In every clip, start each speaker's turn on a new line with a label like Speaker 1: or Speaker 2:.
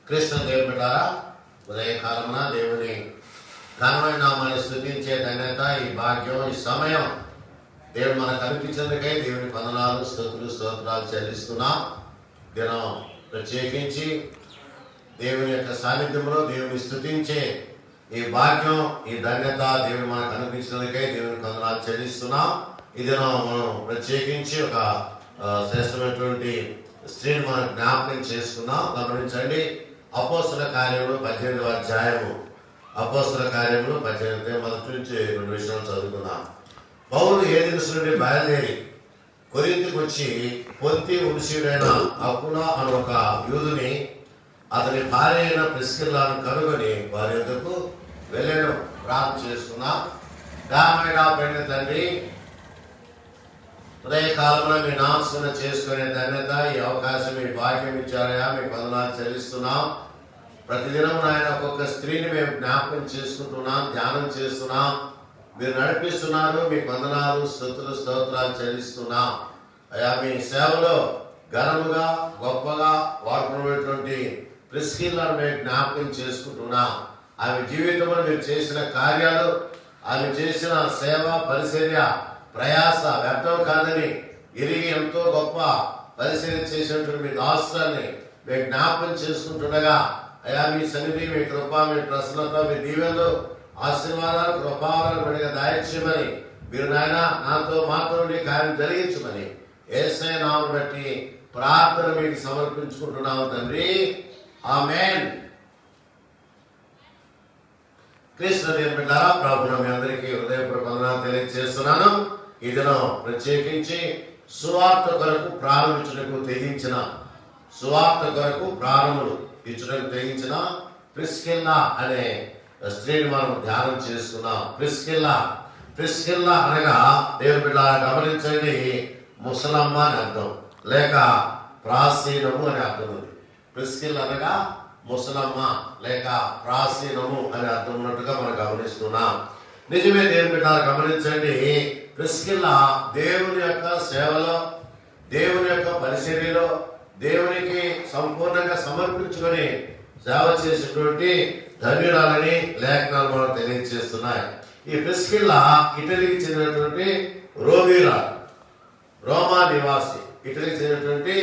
Speaker 1: కృష్ణ దేవుని బిడ్డారా, ఉదయకాలమున దేవుని ఘనమైన నామాన్ని స్తుతించే ధన్యత, ఈ భాగ్యం, ఈ సమయం దేవుడు మనకు కల్పించేందుకై దేవుని వందనాలు, స్తోత్రాలు చెల్లిస్తున్నాం. దినం ప్రత్యేకించి దేవుని యొక్క సాన్నిధ్యంలో దేవుని స్తుతించే ఈ భాగ్యం, ఈ ధన్యత దేవుడు మనకు కనిపించినందుకై దేవుని వందనాలు చెల్లిస్తున్నాం. ఈ దినం మనం ప్రత్యేకించి ఒక శ్రేష్టమైనటువంటి స్త్రీని మనం జ్ఞాపకం చేసుకున్నాం. గమనించండి, అపోస్తల కార్యములు 18వ అధ్యాయము. అపోస్తల కార్యములు 18 మొదటి నుంచి 2 విషయాలు చదువుకున్నాం. పౌలు ఏథెన్సు నుండి బయలుదేరి కొరింథుకు వచ్చి పొంతి వంశీయుడైన అకులా అని ఒక యూదుని, అతని భార్య అయిన ప్రిస్కిల్లాను కనుగొని వారి యొద్దకు వెళ్ళాను. ప్రార్థన చేసుకున్నాం. పెండి తండ్రి, ఉదయకాలంలో మీ నామస్మరణ చేసుకునే ధన్యత, ఈ అవకాశం, మీ భాగ్యం ఇచ్చారయా, మీ వందనాలు చెల్లిస్తున్నాం. ప్రతిదినం నాయన ఒక్కొక్క స్త్రీని మేము జ్ఞాపకం చేసుకుంటున్నాం, ధ్యానం చేస్తున్నాం. మీరు నడిపిస్తున్నారు, మీకు వందనాలు, స్తోత్రాలు చెల్లిస్తున్నాం. అయా, మీ సేవలో ఘనముగా గొప్పగా వాడుకున్నటువంటి ప్రిస్కిల్లాను మేము జ్ఞాపకం చేసుకుంటున్నాం. ఆమె జీవితంలో మీరు చేసిన కార్యాలు, ఆమె చేసిన సేవ, పరిచర్య, ప్రయాస వ్యర్థం కాదని ఎరిగి ఎంతో గొప్ప పరిచర్య చేసినటువంటి మీ దాసురాన్ని మేము జ్ఞాపకం చేసుకుంటుండగా, అయా మీ సన్నిధి, మీ కృప, మీ ప్రసన్నత, మీ దీవెనలు, ఆశీర్వాదాలు, కృపాలను విడిగా దాయించమని మీరు నాయన నాతో మాతో కార్యం జరిగించమని యేసయ్య నామమును బట్టి ప్రార్థన మీకు సమర్పించుకుంటున్నాము తండ్రి. ఆమేన్. కృష్ణ దేవుని బిడ్డలారా, ప్రభువును మీ అందరికీ హృదయపూర్వక వందనాలు తెలియజేస్తున్నాను. ఈ దినం ప్రత్యేకించి సువార్త కొరకు ప్రారంభించుటకు తెగించిన ప్రిస్కిల్లా అనే స్త్రీని మనం ధ్యానం చేసుకున్నాం. ప్రిస్కిల్లా అనగా దేవుని బిడ్డలారా గమనించండి, ముసలమ్మ అని అర్థం, లేక ప్రాచీనము అని అర్థం ఉంది. ప్రిస్కిల్లా అనగా ముసలమ్మ లేక ప్రాచీనము అని అర్థం ఉన్నట్టుగా మనం గమనిస్తున్నాం. నిజమే దేవుని బిడ్డలారా గమనించండి, ప్రిస్కిల్లా దేవుని యొక్క సేవలో, దేవుని యొక్క పరిచర్యలో దేవునికి సంపూర్ణంగా సమర్పించుకొని సేవ చేసేటువంటి ధన్యురాలని లేఖనాలు మనం తెలియజేస్తున్నాయి. ఈ ప్రిస్కిల్లా ఇటలీకి చెందినటువంటి రోమా నివాసి, ఇటలీకి చెందినటువంటి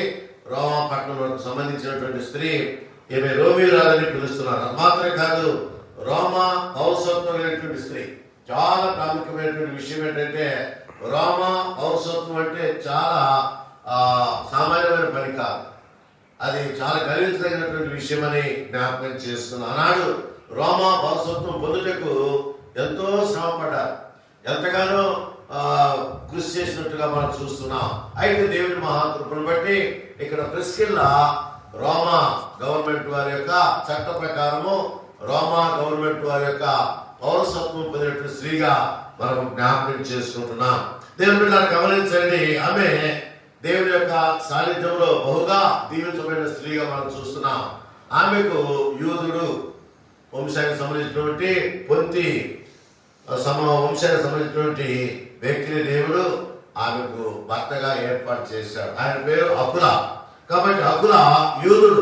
Speaker 1: రోమా పట్టణంలో సంబంధించినటువంటి స్త్రీ. ఈమె రోమీయురాలని పిలుస్తున్నారు. మాత్రమే కాదు, రోమా పౌరసత్వం అనేటువంటి స్త్రీ. చాలా ప్రాముఖ్యమైనటువంటి విషయం ఏంటంటే, రోమా పౌరసత్వం అంటే చాలా సామాన్యమైన పని కాదు. అది చాలా గర్వించదగినటువంటి విషయం అని జ్ఞాపకం చేస్తున్నాను. ఆనాడు రోమా పౌరసత్వం పొందుటకు ఎంతో శ్రమపడ్డారు, ఎంతగానో కృషి చేసినట్టుగా మనం చూస్తున్నాం. అయితే దేవుని మహాకృపను బట్టి ఇక్కడ ప్రిస్కిల్లా రోమా గవర్నమెంట్ వారి యొక్క చట్ట ప్రకారము, రోమా గవర్నమెంట్ వారి యొక్క పౌరసత్వం పొందినటువంటి స్త్రీగా మనం జ్ఞాపకం చేసుకుంటున్నాం. దేవుని బిడ్డలారా గమనించండి, ఆమె దేవుని యొక్క సాన్నిధ్యంలో బహుగా దీవించబడిన స్త్రీగా మనం చూస్తున్నాం. ఆమెకు యూదుడు వంశానికి సంబంధించినటువంటి పొంతి వంశానికి సంబంధించినటువంటి వ్యక్తిని దేవుడు ఆమెకు భర్తగా ఏర్పాటు చేశాడు. ఆయన పేరు అకులా. కాబట్టి అకులా యూదుడు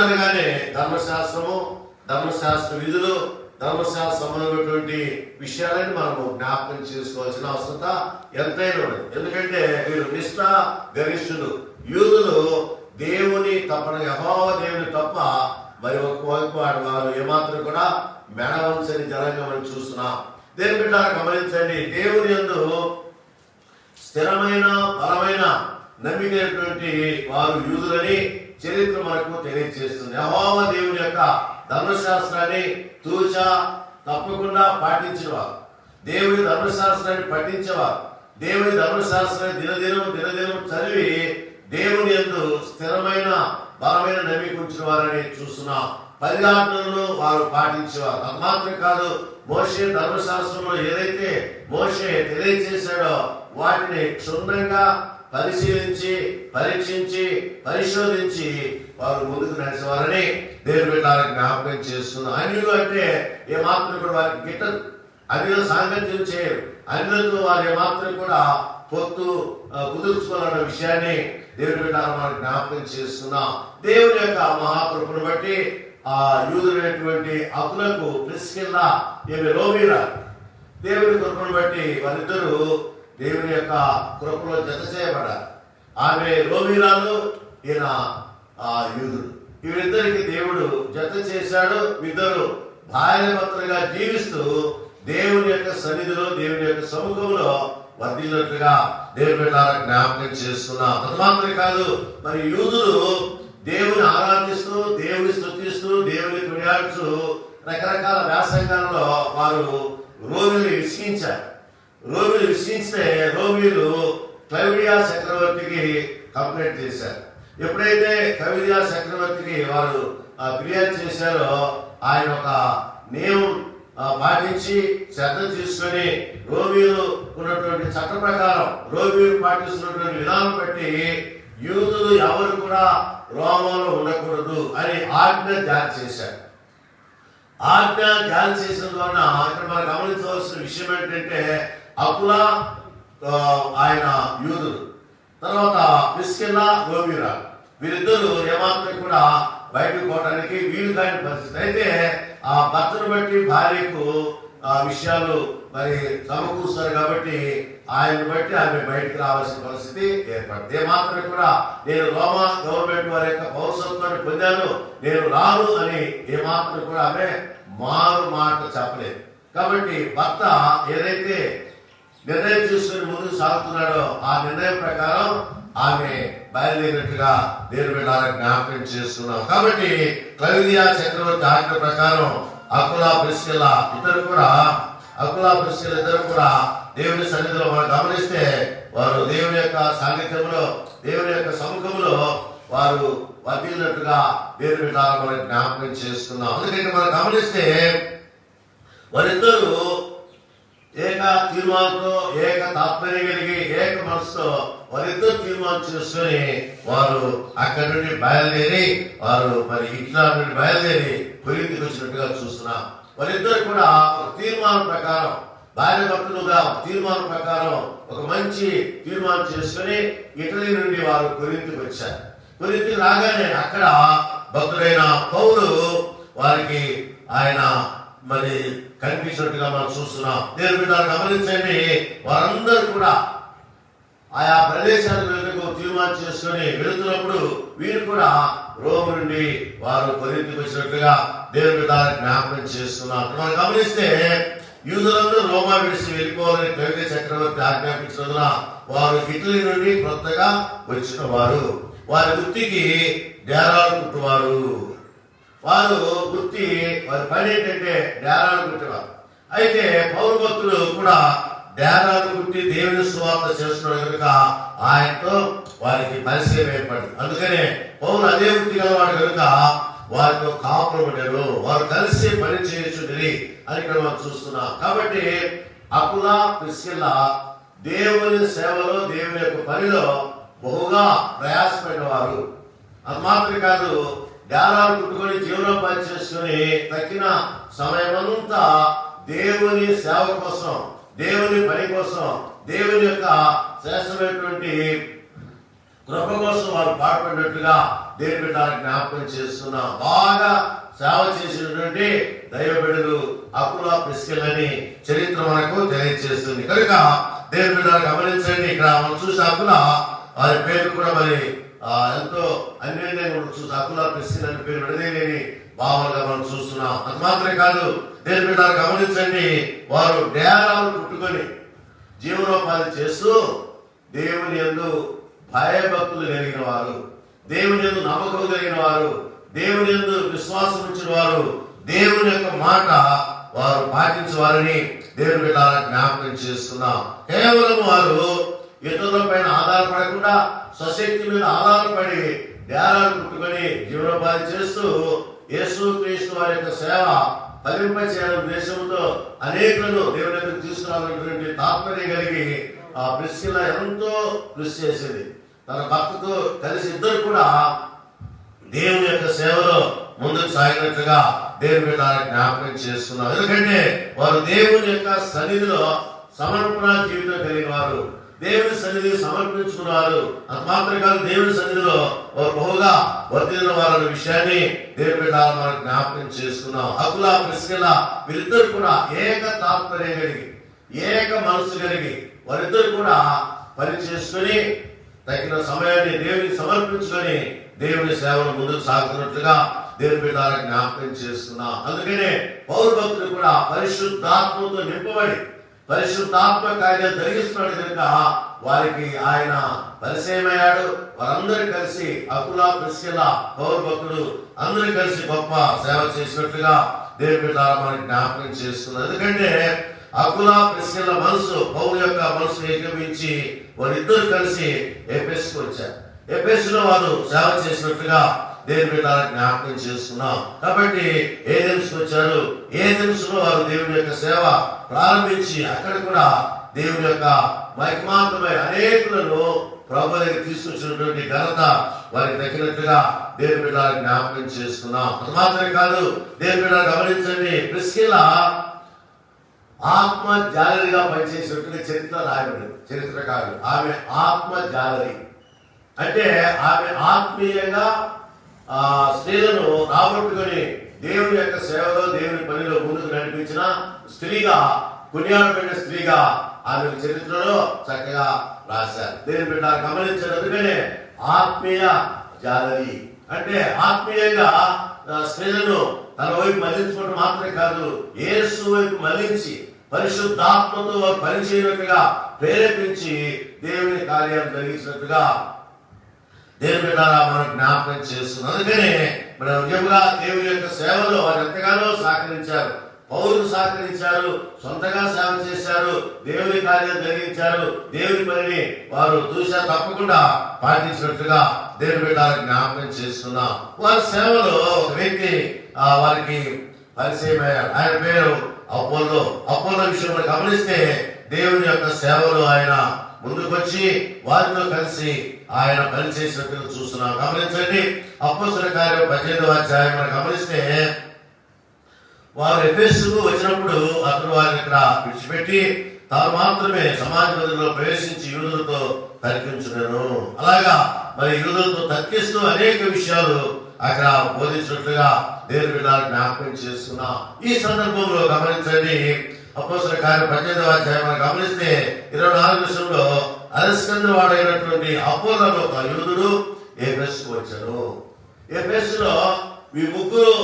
Speaker 1: అనగానే ధర్మశాస్త్ర విధులు, ధర్మశాస్త్ర సంబంధమైనటువంటి విషయాలని మనము జ్ఞాపకం చేసుకోవాల్సిన అవసరత ఎంతైనా ఉన్నది. ఎందుకంటే వీరు నిష్ఠ గరిష్ఠులు. యూదులు దేవుని తప్ప, యెహోవా దేవుని తప్ప మరి ఒకవైపు వారు ఏమాత్రం కూడా మెడవంచని జనంగా మనం చూస్తున్నాం. దేవుని బిడ్డలారా గమనించండి, దేవుని యందు స్థిరమైన బలమైన నమ్మికైనటువంటి వారు యూదులని చరిత్ర మనకు తెలియజేస్తుంది. యెహోవా దేవుని యొక్క ధర్మశాస్త్రాన్ని తూచా తప్పకుండా పాటించేవారు, దేవుని ధర్మశాస్త్రాన్ని పఠించేవారు, దేవుని ధర్మశాస్త్రాన్ని దినదినం చదివి దేవుని యందు స్థిరమైన బలమైన నమ్మిక ఉంచిన వారని చూస్తున్నాం. 10 ఆజ్ఞలను వారు పాటించేవారు. అది మాత్రమే కాదు, మోషే ధర్మశాస్త్రంలో ఏదైతే మోషే తెలియజేశాడో వాటిని క్షుణ్ణంగా పరిశీలించి, పరీక్షించి, పరిశోధించి వారు ముందుకు నడిచేవారని దేవుని బిడ్డలారా జ్ఞాపకం చేస్తున్నారు. అన్యులు అంటే ఏమాత్రం కూడా వారికి గిట్టదు, అన్యులు సాంగత్యం చేయరు, అన్యులతో వారు ఏమాత్రం కూడా పొత్తు కుదుర్చుకోవాలన్న విషయాన్ని దేవుని బిడ్డలారా మనం జ్ఞాపకం చేస్తున్నాం. దేవుని యొక్క మహాకృపను బట్టి ఆ యూదులైనటువంటి అకులకు ప్రిస్కిల్లా ఈమె రోమీరా, దేవుని కృపను బట్టి వారిద్దరూ దేవుని యొక్క కృపలో జత చేయబడ్డారు. ఆమె రోమీరాలు, ఈయన యూదుడు. వీరిద్దరికి దేవుడు జత చేశాడు. ఇద్దరు భార్యాభర్తలుగా జీవిస్తూ దేవుని యొక్క సన్నిధిలో, దేవుని యొక్క సముఖంలో వర్ధిల్లినట్లుగా దేవుని బిడ్డలారా జ్ఞాపకం చేస్తున్నాం. అది మాత్రమే కాదు, మరి యూదులు దేవుని ఆరాధిస్తూ, దేవుని స్తుతిస్తూ, దేవుని కొనియాడుతూ రకరకాల వ్యాసంగాల్లో వారు రోమిలు విసిగించారు. రోమిలు విసిగిస్తే రోమిలు క్లౌడియా చక్రవర్తికి కంప్లైంట్ చేశారు. ఎప్పుడైతే క్లౌడియా చక్రవర్తికి వారు ఫిర్యాదు చేశారో ఆయన ఒక నియమం పాటించి శ్రద్ధ తీసుకొని రోమిలు ఉన్నటువంటి చట్ట ప్రకారం, రోమిలు పాటిస్తున్నటువంటి విధానం బట్టి యూదులు ఎవరు కూడా రోమంలో ఉండకూడదు అని ఆజ్ఞ జారీ చేశారు. ఆజ్ఞ జారీ చేసిన వలన ఇక్కడ మనం గమనించవలసిన విషయం ఏంటంటే అకులా ఆయన యూదుడు, తర్వాత ప్రిస్కిల్లా రోమీరా, వీరిద్దరూ ఏమాత్రం కూడా బయటకు పోవడానికి వీలు కాని పరిస్థితి. అయితే ఆ భర్తను బట్టి భార్యకు ఆ విషయాలు మరి సమకూరుస్తారు కాబట్టి ఆయన బట్టి ఆమె బయటకు రావాల్సిన పరిస్థితి ఏర్పడింది. ఏమాత్రం కూడా నేను రోమా గవర్నమెంట్ వారి యొక్క పౌరసత్వాన్ని పొందాను, నేను రాను అని ఏమాత్రం కూడా ఆమె మారు మాట చెప్పలేదు. కాబట్టి భర్త ఏదైతే నిర్ణయం తీసుకుని ముందుకు సాగుతున్నాడో ఆ నిర్ణయం ప్రకారం ఆమె బయలుదేరినట్టుగా దేవుని బిడ్డలారా జ్ఞాపకం చేస్తున్నాం. కాబట్టి క్లౌదియా చక్రవర్తి ఆజ్ఞ ప్రకారం అకులా ప్రిస్కిల్లా ఇద్దరు కూడా దేవుని సన్నిధిలో మనం గమనిస్తే వారు దేవుని యొక్క సాన్నిధ్యంలో, దేవుని యొక్క సముఖంలో వారు వర్ధిల్లినట్టుగా దేవుని బిడ్డలారా మనం జ్ఞాపకం చేస్తున్నాం. అందుకంటే మనం గమనిస్తే వారిద్దరూ ఏక తీర్మానంతో, ఏక తాత్పర్యం కలిగి, ఏక మనసుతో వారిద్దరు తీర్మానం చేసుకుని వారు అక్కడి నుండి బయలుదేరి వారు మరి ఇట్లా నుండి బయలుదేరి కొరింథీకి వచ్చినట్టుగా చూస్తున్నాం. వారిద్దరు కూడా తీర్మానం ప్రకారం, భార్య భర్తలుగా తీర్మానం ప్రకారం ఒక మంచి తీర్మానం చేసుకుని ఇటలీ నుండి వారు కొరింథీకి వచ్చారు. కొరింథీకి రాగానే అక్కడ భక్తుడైన పౌలు వారికి ఆయన మరి కనిపించినట్టుగా మనం చూస్తున్నాం. దేవుని బిడ్డలారా గమనించండి, వారందరూ కూడా ఆయా ప్రదేశాలకు వెళ్ళకు తీర్మానం చేసుకుని వెళుతున్నప్పుడు వీరు కూడా రోమ్ నుండి వారు కొరింథీకి వచ్చినట్టుగా దేవుని బిడ్డలారా జ్ఞాపకం చేస్తున్నారు. మనం గమనిస్తే యూదులందరూ రోమా విడిచి వెళ్ళిపోవాలని క్లౌదియా చక్రవర్తి ఆజ్ఞాపించినందున వారు ఇటలీ నుండి కొత్తగా వచ్చిన వారు. వారి వృత్తికి డేరాలు కుట్టువారు. వారు వృత్తి, వారి పని ఏంటంటే డేరాలు కుట్టేవారు. అయితే పౌరు భక్తులు కూడా డేరాలు కుట్టి దేవుని సువార్త చేస్తున్నారు కనుక ఆయనతో వారికి పరిచయం ఏర్పడింది. అందుకనే పౌరు అదే వృత్తి గలవాడు కనుక వారితో కాపురం ఉండేరు, వారు కలిసి పని చేయించుండేది అని ఇక్కడ మనం చూస్తున్నాం. కాబట్టి అకులా ప్రిస్కిల్లా దేవుని సేవలో, దేవుని యొక్క పనిలో బహుగా ప్రయాసపడిన వారు. అది మాత్రమే కాదు, డేరాలు కుట్టుకొని జీవనోపాధి చేసుకుని తక్కిన సమయమంతా దేవుని సేవ కోసం, దేవుని పని కోసం, దేవుని యొక్క శ్రేష్టమైనటువంటి కృప కోసం వారు పాటుపడినట్టుగా దేవుని బిడ్డలారా జ్ఞాపకం చేస్తున్నాం. బాగా సేవ చేసినటువంటి దైవ బిడ్డలు అకులా ప్రిస్కిల్లాని చరిత్ర మనకు తెలియజేస్తుంది. కనుక దేవుని బిడ్డలారా గమనించండి, ఇక్కడ మనం చూసే అకులా వారి పేరు కూడా మరి ఎంతో అన్యోన్యంగా చూసి అకులా ప్రిస్కిల్లా అనే పేరు విడదీయలేని భావాలుగా మనం చూస్తున్నాం. అది మాత్రమే కాదు, దేవుని బిడ్డలారా గమనించండి, వారు డేరాలు కుట్టుకొని జీవనోపాధి చేస్తూ దేవుని యందు భయభక్తులు కలిగిన వారు, దేవుని యందు నమ్మకం కలిగిన వారు, దేవుని యందు విశ్వాసం ఉంచిన వారు, దేవుని యొక్క మాట వారు పాటించేవారని దేవుని బిడ్డలారా జ్ఞాపకం చేస్తున్నాం. కేవలం వారు ఇతరుల పైన ఆధారపడకుండా స్వశక్తి మీద ఆధారపడి డేరాలు కుట్టుకొని జీవనోపాధి చేస్తూ యేసుక్రీస్తు వారి యొక్క సేవ ఫలింప చేయాలని ఉద్దేశంతో అనేకులను దేవుని దగ్గరకు తీసుకురావాలనేటువంటి తాత్పర్యం కలిగి ఆ ప్రిస్కిల్లా ఎంతో కృషి చేసేది. తన భర్తతో కలిసి ఇద్దరు కూడా దేవుని యొక్క సేవలో ముందుకు సాగినట్లుగా దేవుని బిడ్డలారా జ్ఞాపకం చేస్తున్నారు. ఎందుకంటే వారు దేవుని యొక్క సన్నిధిలో సమర్పణ జీవితం కలిగిన వారు, దేవుని సన్నిధిని సమర్పించుకున్నారు. అంత మాత్రం కాదు, దేవుని సన్నిధిలో వారు బహుగా వర్ధిల్లిన వారన్న విషయాన్ని దేవుని బిడ్డ మనం జ్ఞాపకం చేసుకున్నాం. అకుల ప్రిస్కిల్ల వీరిద్దరు కూడా ఏక తాత్పర్యం కలిగి, ఏక మనసు కలిగి వారిద్దరు కూడా పని చేసుకుని తగిన సమయాన్ని దేవునికి సమర్పించుకొని దేవుని సేవను ముందుకు సాగుతున్నట్లుగా దేవుని బిడ్డలకు జ్ఞాపకం చేస్తున్నాం. అందుకనే పౌరు భక్తులు కూడా పరిశుద్ధాత్మతో నింపబడి పరిశుద్ధాత్మ కార్యాలు జరిగిస్తున్నాడు కనుక వారికి ఆయన పరిచయమయ్యాడు. వారందరూ కలిసి అకుల ప్రిస్కిల్ల పౌరు భక్తులు అందరూ కలిసి గొప్ప సేవ చేసినట్లుగా దేవుని బిడ్డలు మనకి జ్ఞాపకం చేస్తున్నారు. ఎందుకంటే అకుల ప్రిస్కిల్ల మనసు పౌరు యొక్క మనసు ఏకమించి వారిద్దరు కలిసి ఎఫెసుకు వచ్చారు. ఎఫెసులో వారు సేవ చేసినట్లుగా దేవుని బిడ్డలకు జ్ఞాపకం చేస్తున్నాం. కాబట్టి ఏథెన్స్కు వచ్చారు. ఏథెన్స్లో వారు దేవుని యొక్క సేవ ప్రారంభించి అక్కడ కూడా దేవుని యొక్క మహిమాంతమైన అనేకులను ప్రభు దగ్గర తీసుకొచ్చినటువంటి ఘనత వారికి దక్కినట్లుగా దేవుని బిడ్డలకు జ్ఞాపకం చేసుకున్నాం. అది మాత్రమే కాదు, దేవుని బిడ్డలు గమనించండి, ప్రిస్కిల్ల ఆత్మ జాలరిగా పనిచేసినట్టుగా చరిత్ర రాయబడింది. చరిత్రకారులు ఆమె ఆత్మ జాలరి అంటే ఆమె ఆత్మీయంగా స్త్రీలను రాబట్టుకొని దేవుని యొక్క సేవలో దేవుని పనిలో ముందుకు నడిపించిన స్త్రీగా, కొనియాడబడిన స్త్రీగా ఆమె చరిత్రలో చక్కగా రాశారు. దేవుని బిడ్డ గమనించారు. అందుకనే ఆత్మీయ జాలరి అంటే ఆత్మీయంగా స్త్రీలను తన వైపు మళ్లించుకోవడం మాత్రమే కాదు, యేసు వైపు మళ్లించి పరిశుద్ధాత్మతో వారు పనిచేయనట్టుగా ప్రేరేపించి దేవుని కార్యాలు జరిగించినట్టుగా దేవుని బిడ్డ మనం జ్ఞాపకం చేస్తున్నాం. అందుకనే మన నిజంగా దేవుని యొక్క సేవలో వారు ఎంతగానో సహకరించారు. పౌరులు సహకరించారు, సొంతగా సేవ చేశారు, దేవుని కార్యాలు జరిగించారు, దేవుని పనిని వారు చూసా తప్పకుండా పాటించినట్లుగా దేవుని బిడ్డలకు జ్ఞాపకం చేస్తున్నాం. వారి సేవలో ఒక వ్యక్తి వారికి పరిచయం అయ్యారు. ఆయన పేరు అపోల్లో. అపోల్లో విషయంలో గమనిస్తే దేవుని యొక్క సేవలో ఆయన ముందుకొచ్చి వారితో కలిసి ఆయన పనిచేసినట్టుగా చూస్తున్నాం. గమనించండి, అపోస్తలుల కార్యం 18వ అధ్యాయం మనం గమనిస్తే వారు ఎఫెసుకు వచ్చినప్పుడు అతను వారిని ఇక్కడ విడిచిపెట్టి తాను మాత్రమే సమాజ మందిరంలో ప్రవేశించి యూదులతో తర్కించున్నాను. అలాగా మరి యూదులతో తర్కిస్తూ అనేక విషయాలు అక్కడ బోధించినట్లుగా దేవుని బిడ్డలు జ్ఞాపకం చేస్తున్నాం. ఈ సందర్భంలో గమనించండి, అపోస్తలుల కార్యం 18వ అధ్యాయం మనం గమనిస్తే 24వ వచనంలో అలెగ్జాండర్ వాడైనటువంటి అపోల్లో ఒక యూదుడు ఎఫెసుకు వచ్చాడు. ఎఫెసులో ఈ ముగ్గురు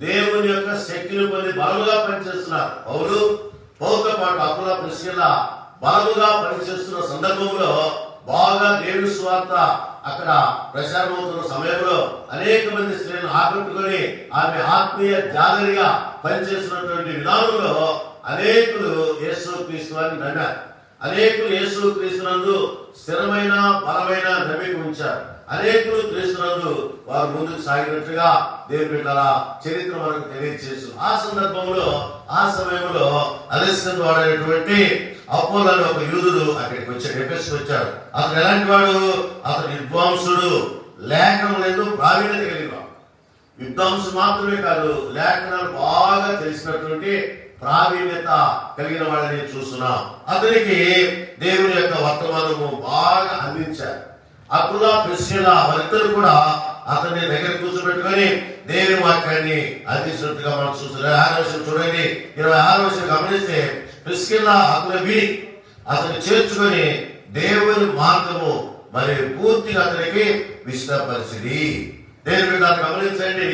Speaker 1: దేవుని యొక్క శక్తిని పొంది బలముగా పనిచేస్తున్నారు. పౌరుతో పాటు అకుల ప్రిస్కిల్ల బలముగా పనిచేస్తున్న సందర్భంలో బాగా దేవుని సువార్త అక్కడ ప్రచారమవుతున్న సమయంలో అనేక మంది స్త్రీలను ఆకట్టుకొని ఆమె ఆత్మీయ జాలరిగా పనిచేస్తున్నటువంటి విధానంలో అనేకులు యేసు క్రీస్తు వారిని నమ్మారు. అనేకులు యేసు క్రీస్తునందు స్థిరమైన బలమైన నమ్మిక ఉంచారు. అనేకులు క్రీస్తునందు వారు ముందుకు సాగినట్లుగా దేవుని బిడ్డల చరిత్ర మనకు తెలియజేసు. ఆ సందర్భంలో ఆ సమయంలో అలెగ్జాండర్ వాడైనటువంటి అపోల్లో ఒక యూదుడు అక్కడికి వచ్చాడు, ఎఫెసుకు వచ్చాడు. అతను ఎలాంటి వాడు? అతను విద్వాంసుడు, లేఖనములందు ప్రావీణ్యత కలిగిన విద్వాంసుడు మాత్రమే కాదు, లేఖనాలు బాగా తెలిసినటువంటి ప్రావీణ్యత కలిగిన వాడిని చూస్తున్నాం. అతనికి దేవుని యొక్క వర్తమానము బాగా అందించారు. అకుల ప్రిస్కిల్ల వారిద్దరు కూడా అతన్ని దగ్గర కూర్చోబెట్టుకొని దేవుని వాక్యాన్ని అందించినట్టుగా మనం చూస్తున్నాం. 26వ వచనం చూడండి, 26వ వచనం గమనిస్తే ప్రిస్కిల్ల అకుల విని అతన్ని చేర్చుకొని దేవుని మార్గము మరి పూర్తిగా అతనికి విస్తపరిచింది. దేవుని బిడ్డలను గమనించండి,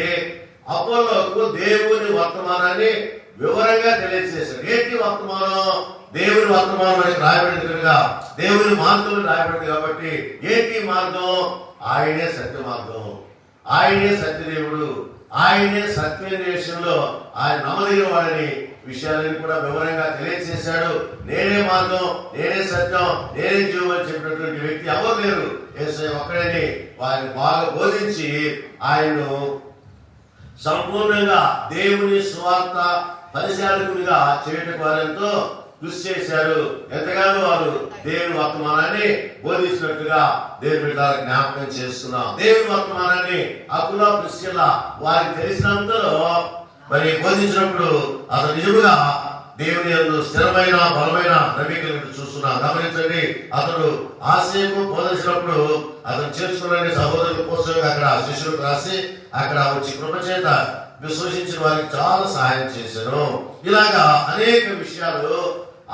Speaker 1: అపోల్లోకు దేవుని వర్తమానాన్ని వివరంగా తెలియజేశారు. ఏంటి వర్తమానం? దేవుని వర్తమానం మనకి రాయబడింది కనుక దేవుని మార్గం రాయబడింది కాబట్టి ఏంటి మార్గం? ఆయనే సత్య మార్గం, ఆయనే సత్యదేవుడు, ఆయనే సత్యదేశంలో ఆయన నమ్మదగిన వాడని విషయాలను కూడా వివరంగా తెలియజేశాడు. నేనే మార్గం, నేనే సత్యం, నేనే జీవం అని చెప్పినటువంటి వ్యక్తి ఎవరు లేరు, యేసయ్య ఒక్కడని వారిని బాగా బోధించి ఆయన్ను సంపూర్ణంగా దేవుని సువార్త పరిచారకునిగా చేయటం వారితో కృషి చేశారు. ఎంతగానో వారు దేవుని వర్తమానాన్ని బోధించినట్టుగా దేవుని బిడ్డలకు జ్ఞాపకం చేస్తున్నాం. దేవుని వర్తమానాన్ని అకుల ప్రిస్కిల్ల వారికి తెలిసినంతలో మరి బోధించినప్పుడు అతను నిజముగా దేవుని యందు స్థిరమైన బలమైన నమ్మికలను చూస్తున్నాం. గమనించండి, అతడు ఆశయకు బోధించినప్పుడు అతను చేర్చుకున్న సహోదరుల కోసం అక్కడ శిష్యులకు రాసి అక్కడ వచ్చి కృపచేత విశ్వసించిన వారికి చాలా సహాయం చేశాను. ఇలాగా అనేక విషయాలు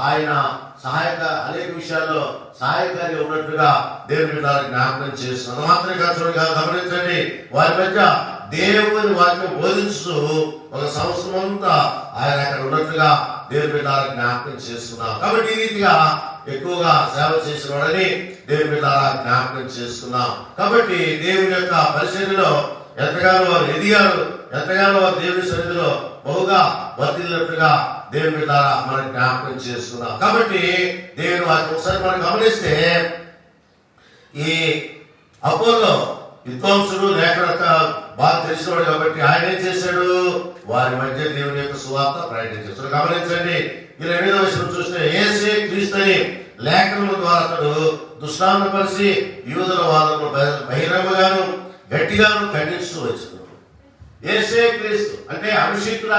Speaker 1: ఆయన అనేక విషయాల్లో సహాయకారి ఉన్నట్టుగా దేవుని బిడ్డలకు జ్ఞాపకం చేస్తున్నాను. మాత్రమే కాదు, గమనించండి, వారి మధ్య దేవుని వాక్యం బోధించుతూ ఒక సంవత్సరం అంతా ఆయన అక్కడ ఉన్నట్టుగా దేవుని బిడ్డలకు జ్ఞాపకం చేస్తున్నాం. కాబట్టి ఈ రీతిగా ఎక్కువగా సేవ చేసిన వాడని దేవుని బిడ్డలకు జ్ఞాపకం చేస్తున్నాం. కాబట్టి దేవుని యొక్క పరిచర్యలో ఎంతగానో వారు ఎదిగారు, ఎంతగానో వారు దేవుని సన్నిధిలో బహుగా వర్ధిల్లినట్టుగా దేవుని బిడ్డలారా మనం జ్ఞాపకం చేస్తున్నాం. కాబట్టి దేవుని వాక్యం ఒకసారి మనం గమనిస్తే, ఈ అపోలో విద్వాంసుడు లేఖనక బాగా తెలిసినవాడు కాబట్టి ఆయన ఏం చేశాడు, వారి మధ్య దేవుని యొక్క సువార్త ప్రకటించాడు. గమనించండి, 28వ వచనం చూస్తే, యేసే క్రీస్తుని లేఖనముల ద్వారా అతడు దుష్టాంతపరిచి యూదుల వాదములు బహిరంగగాను గట్టిగాను ఖండిస్తూ వచ్చినాడు. యేసే క్రీస్తు అంటే అభిషిక్తుడు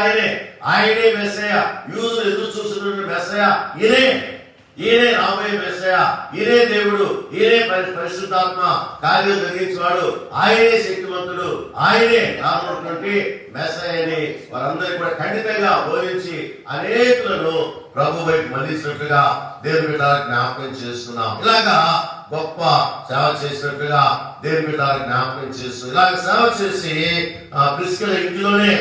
Speaker 1: ఆయనే మెస్సయ్య. యూదులు ఎదురు చూస్తున్నటువంటి మెస్సయ్య ఈయనే రాబోయే మెస్సయ్య, ఈయనే దేవుడు, ఈయనే పరిశుద్ధాత్మ కార్యం జరిగించేవాడు, ఆయనే శక్తివంతుడు, ఆయనే రానున్నటువంటి మెస్సయ్యని వారందరికీ కూడా ఖండితంగా బోధించి అనేకులను ప్రభు వైపు మళ్లించినట్టుగా దేవుని బిడ్డలకు జ్ఞాపకం చేస్తున్నాం. ఇలాగా గొప్ప సేవ చేసినట్టుగా దేవుని బిడ్డలకు జ్ఞాపకం చేస్తున్నాం. ఇలాగ సేవ చేసి ప్రిస్కిల ఇంటిలోనే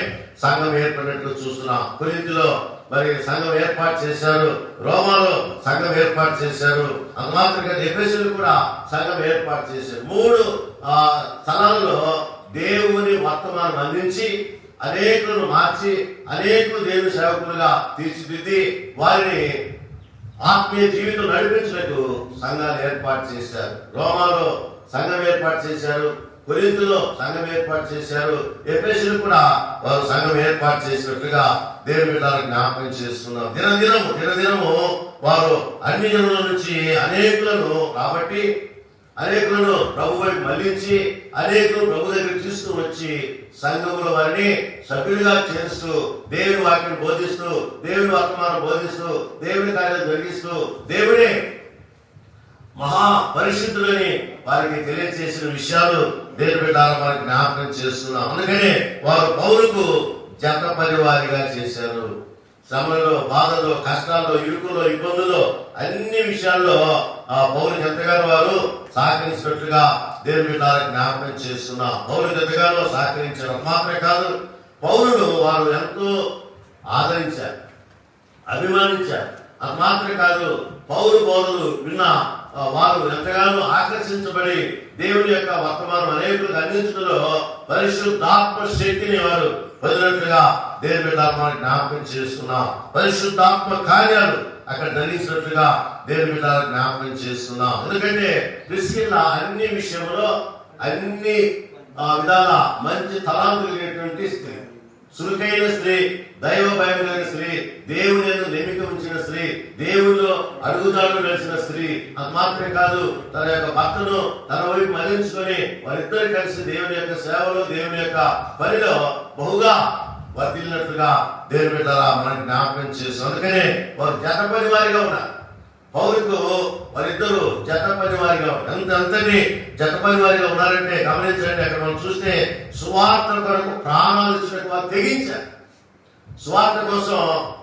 Speaker 1: సంఘం ఏర్పడినట్టుగా చూస్తున్నాం. కొరింథీలో మరి సంఘం ఏర్పాటు చేశారు, రోమాలో సంఘం ఏర్పాటు చేశారు, అంత మాత్రమే ఎఫెసీయులు కూడా సంఘం ఏర్పాటు చేశారు. 3 స్థలాల్లో దేవుని వర్తమానం అందించి అనేకులను మార్చి అనేకులు దేవుని సేవకులుగా తీర్చిదిద్ది వారిని ఆత్మీయ జీవితం నడిపించినట్టు సంఘాలు ఏర్పాటు చేశారు. రోమాలో సంఘం ఏర్పాటు చేశారు, కొరింథీలో సంఘం ఏర్పాటు చేశారు, ఎఫెసీయులు కూడా వారు సంఘం ఏర్పాటు చేసినట్లుగా దేవుని బిడ్డలకు జ్ఞాపకం చేస్తున్నారు. దినదినము వారు అన్ని జనుల నుంచి అనేకులను కాబట్టి అనేకులను ప్రభు వైపు మళ్లించి అనేకులు ప్రభు దగ్గర తీసుకు వచ్చి సంఘములో వారిని సభ్యులుగా చేస్తూ దేవుని వాక్యం బోధిస్తూ దేవుని వర్తమానం బోధిస్తూ దేవుని కార్యం జరిగిస్తూ దేవుడే మహా పరిశుద్ధులని వారికి తెలియజేసిన విషయాలు దేవుని బిడ్డలు వారికి జ్ఞాపకం చేస్తున్నాం. అందుకనే వారు పౌరుకు జత పరివారిగా చేశారు. శ్రమలో, బాధలో, కష్టాల్లో, ఇరుకులో, ఇబ్బందుల్లో అన్ని విషయాల్లో ఆ పౌరుకి ఎంతగానో వారు సహకరించినట్లుగా దేవుని బిడ్డలకు జ్ఞాపకం చేస్తున్నాం. పౌరులకు ఎంతగానో సహకరించారు. మాత్రమే కాదు, పౌరులు వారు ఎంతో ఆదరించారు, అభిమానించారు. అది మాత్రమే కాదు, పౌరు బోధలు విన్న వారు ఎంతగానో ఆకర్షించబడి దేవుని యొక్క వర్తమానం అనేకులకు అందించడంలో పరిశుద్ధాత్మ శక్తిని వారు పొందినట్లుగా దేవుని బిడ్డలకు జ్ఞాపకం చేస్తున్నాం. పరిశుద్ధాత్మ కార్యాలు అక్కడ జరిగినట్లుగా దేవుని బిడ్డలకు జ్ఞాపకం చేస్తున్నాం. ఎందుకంటే ప్రిస్కిల్ల అన్ని విషయంలో అన్ని విధాల మంచి తలాంతులు కలిగినటువంటి స్త్రీ, చురుకైన స్త్రీ, దైవ భయం కలిగిన స్త్రీ, దేవుని యందు నమ్మిక ఉంచిన స్త్రీ, దేవునిలో అడుగుదాడులు నడిచిన స్త్రీ. అది మాత్రమే కాదు, తన యొక్క భర్తను తన వైపు మళ్లించుకొని వారిద్దరు కలిసి దేవుని యొక్క సేవలో దేవుని యొక్క పనిలో బహుగా వర్ధిల్లినట్లుగా దేవుని బిడ్డలా మనకి జ్ఞాపకం చేస్తాం. అందుకనే వారు జత పని వారిగా ఉన్నారు. పౌరుకు వారిద్దరు జత పని వారిగా ఎంతని జత పని వారిగా ఉన్నారంటే గమనించండి. అక్కడ మనం చూస్తే సువార్త కొరకు ప్రాణాలు ఇచ్చినట్టు వారు తెగించారు. సువార్త కోసం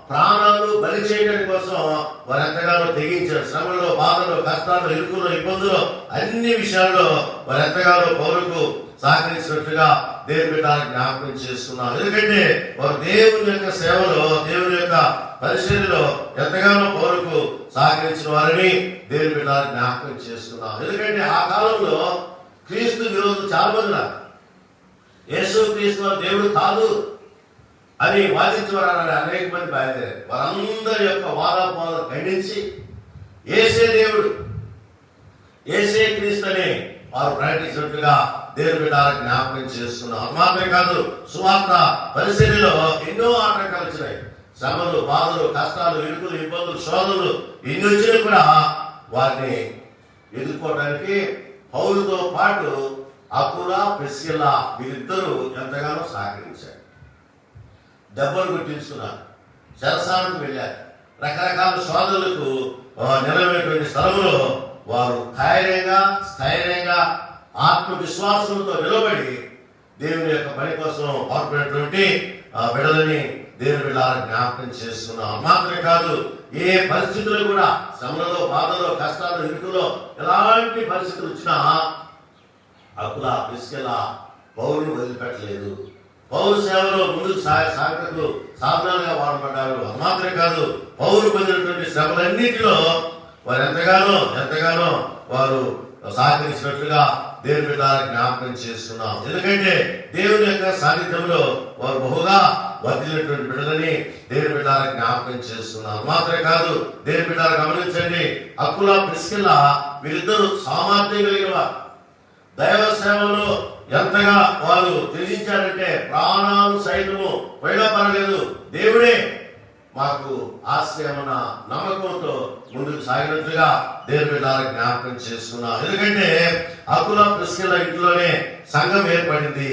Speaker 1: ప్రాణాలు బలి చేయడం కోసం వారు ఎంతగానో తెగించారు. శ్రమలో, బాధలో, కష్టాల్లో, ఇరుకులో, ఇబ్బందులు అన్ని విషయాల్లో వారు ఎంతగానో పౌరుకు సహకరించినట్లుగా దేవుని బిడ్డలకు జ్ఞాపకం చేస్తున్నారు. ఎందుకంటే వారు దేవుని యొక్క సేవలో, దేవుని యొక్క పరిచర్యలో ఎంతగానో పౌరుకు సహకరించిన వారిని దేవుని బిడ్డలకు జ్ఞాపకం చేస్తున్నారు. ఎందుకంటే ఆ కాలంలో క్రీస్తు విరోధులు చాలా మంది ఉన్నారు. యేసు క్రీస్తు దేవుడు కాదు అని వాదించేవారు అనేక మంది బయలుదేరారు. వారందరి యొక్క వాదాపోదాలు ఖండించి యేసే దేవుడు, యేసే క్రీస్తు అని వారు ప్రకటించినట్టుగా దేవుని బిడ్డలకు జ్ఞాపకం చేస్తున్నారు. మాత్రమే కాదు, సువార్త పరిచర్యలో ఎన్నో ఆటంకాలు వచ్చినాయి. శ్రమలు, బాధలు, కష్టాలు, ఇరుకులు, ఇబ్బందులు, శోధనలు ఎన్ని వచ్చినా కూడా వారిని ఎదుర్కోవడానికి పౌలుతో పాటు అకులా, ప్రిస్కిల్లా వీరిద్దరూ ఎంతగానో సహకరించారు. దెబ్బలు కొట్టించుకున్నారు, చెరసాలకు వెళ్ళారు, రకరకాల శోధనలకు నిలబడేటువంటి స్థలంలో వారు స్థైర్యంగా ఆత్మవిశ్వాసంతో నిలబడి దేవుని యొక్క పని కోసం పాల్పడినటువంటి బిడ్డలని దేవుని బిడ్డలను జ్ఞాపకం చేస్తున్నాం. మాత్రమే కాదు, ఏ పరిస్థితులు కూడా శ్రమలలో, బాధలో, కష్టాలు, ఇరుకులో ఎలాంటి పరిస్థితులు వచ్చినా అకుల, ప్రిస్కిల్ల పౌలును వదిలిపెట్టలేదు. పౌరు సేవలో ముందుకు సాగటకు సాధనాలుగా వాడబడ్డారు. అది మాత్రమే కాదు, పౌరు పొందినటువంటి శ్రమలన్నింటిలో వారు ఎంతగానో వారు సహకరించినట్లుగా దేవుని బిడ్డలను జ్ఞాపకం చేస్తున్నాం. ఎందుకంటే దేవుని యొక్క సాన్నిధ్యంలో వారు బహుగా వర్ధిల్లినటువంటి బిడ్డలని దేవుని బిడ్డలను జ్ఞాపకం చేస్తున్నాం. మాత్రమే కాదు, దేవుని బిడ్డలు గమనించండి, అకుల, ప్రిస్కిల్ల వీరిద్దరూ సామర్థ్యం కలిగిన వారు. దైవ సేవలో ఎంతగా వారు త్యజించారంటే ప్రాణాలు సైతము పోయినా పర్వాలేదు, దేవుడే మాకు ఆశ్రయమన్న నమ్మకంతో ముందుకు సాగినట్లుగా దేవుని బిడ్డలకు జ్ఞాపకం చేస్తున్నాం. ఎందుకంటే అకుల, ప్రిస్కిల్ల ఇంట్లోనే సంఘం ఏర్పడింది.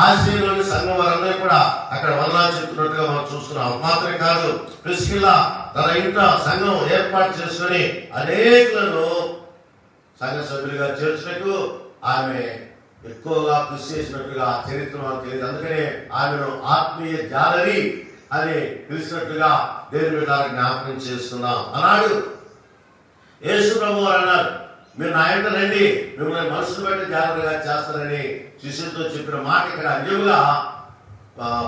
Speaker 1: ఆశ్రయంలోని సంఘం వారందరూ కూడా అక్కడ వందనాలు చెప్తున్నట్టుగా మనం చూస్తున్నాం. మాత్రమే కాదు, ప్రిస్కిల్ల తన ఇంట సంఘం ఏర్పాటు చేసుకుని అనేకులను సంఘ సభ్యులుగా చేర్చినట్టు ఆమె ఎక్కువగా కృషి చేసినట్టుగా చరిత్ర మనకు తెలియదు. అందుకనే ఆమెను ఆత్మీయ జాలరి అని పిలిచినట్టుగా దేవుని బిడ్డలను జ్ఞాపకం చేస్తున్నాం. అన్నాడు యేసు ప్రభు వారు అన్నారు, మీరు నా ఇంట రండి, మిమ్మల్ని మనసును బట్టి జాగ్రత్తగా చేస్తారని శిష్యులతో చెప్పిన మాట ఇక్కడ అన్యముగా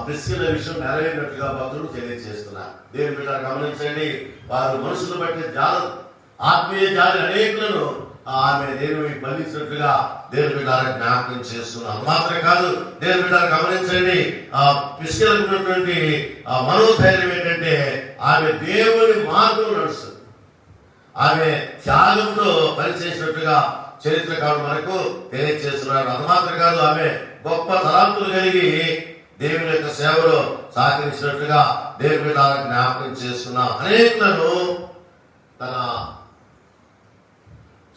Speaker 1: ప్రిస్కిల్ల విషయం నెరవేరినట్టుగా భక్తులు తెలియజేస్తున్నారు. దేవుని బిడ్డలు గమనించండి, వారు మనసును బట్టి ఆత్మీయ జాలి అనేకులను ఆమె దేవుని బంధించినట్టుగా దేవుని బిడ్డలను జ్ఞాపకం చేస్తున్నాం. మాత్రమే కాదు, దేవుని బిడ్డలు గమనించండి, ప్రిస్కిల్లకు ఉన్నటువంటి మనోధైర్యం ఏంటంటే ఆమె దేవుని మార్గం నడుస్తుంది. ఆమె త్యాగంతో పనిచేసినట్టుగా చరిత్రకారుడు మనకు తెలియజేస్తున్నాడు. అది మాత్రం కాదు, ఆమె గొప్ప తలాంతులు కలిగి దేవుని యొక్క సేవలో సహకరించినట్టుగా దేవుని బిడ్డలను జ్ఞాపకం చేస్తున్నాం. అనేకులను తన